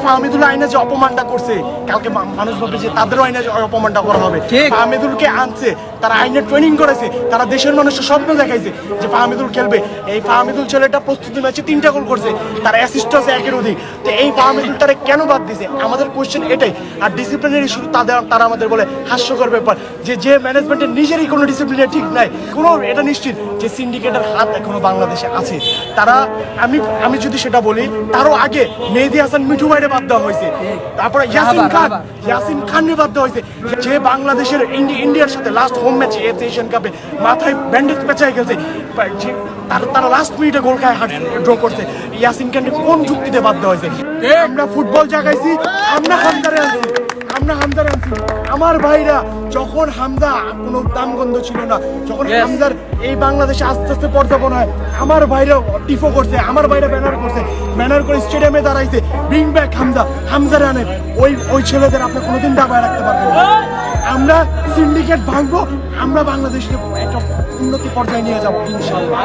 ফাহমিদুল আইনে যে অপমানটা করছে, কালকে মানুষ ভাবে যে তাদেরও আইনে অপমানটা করা হবে। ফাহমিদুলকে আনছে, তারা আইনে ট্রেনিং করেছে, তারা দেশের মানুষের স্বপ্ন দেখাইছে যে ফাহমিদুল খেলবে। এই ফাহমিদুল ছেলেটা প্রস্তুতি ম্যাচে 3টা গোল করছে, তার অ্যাসিস্ট আছে 1-এর অধিক। তো এই ফাহমিদুল তারা কেন বাদ দিছে, আমাদের কোশ্চেন এটাই। আর ডিসিপ্লিনের ইস্যু তারা আমাদের বলে হাস্যকর ব্যাপার যে ম্যানেজমেন্টের নিজেরই কোনো ডিসিপ্লিনের ঠিক নাই। কোনো এটা নিশ্চিত যে সিন্ডিকেটের হাত এখনো বাংলাদেশে আছে। তারা আমি যদি সেটা বলি, তারও আগে মেহেদী হাসান মিঠু ভাইরে বাদ দেওয়া হয়েছে, তারপরে ইয়াসিন খানকে বাদ দেওয়া হয়েছে, যে বাংলাদেশের ইন্ডিয়ার সাথে লাস্ট হোম ম্যাচে এশিয়ান কাপে মাথায় ব্যান্ডেজ পেঁচাই গেছে, তারা লাস্ট মিনিটে গোল খায় ড্র করছে। ইয়াসিন খানকে কোন যুক্তিতে বাদ দেওয়া হয়েছে? আমরা ফুটবল জাগাইছি, আমরা হামদারে আনছি। আমার ভাইরা, যখন হামদা কোনো দামগন্ধ ছিল না, যখন হামদার এই বাংলাদেশে আস্তে আস্তে পর্দাপন হয়, আমার ভাইরা টিফো করছে, আমার ভাইরা ব্যানার করে স্টেডিয়ামে দাঁড়াইছে, ব্রিং ব্যাক হামজারে আনেন। ওই ছেলেদের আপনি কোনোদিন দাবায় রাখতে পারবেন না। আমরা সিন্ডিকেট ভাঙবো, আমরা বাংলাদেশকে একটা উন্নতি পর্যায়ে নিয়ে যাবো ইনশাআল্লাহ।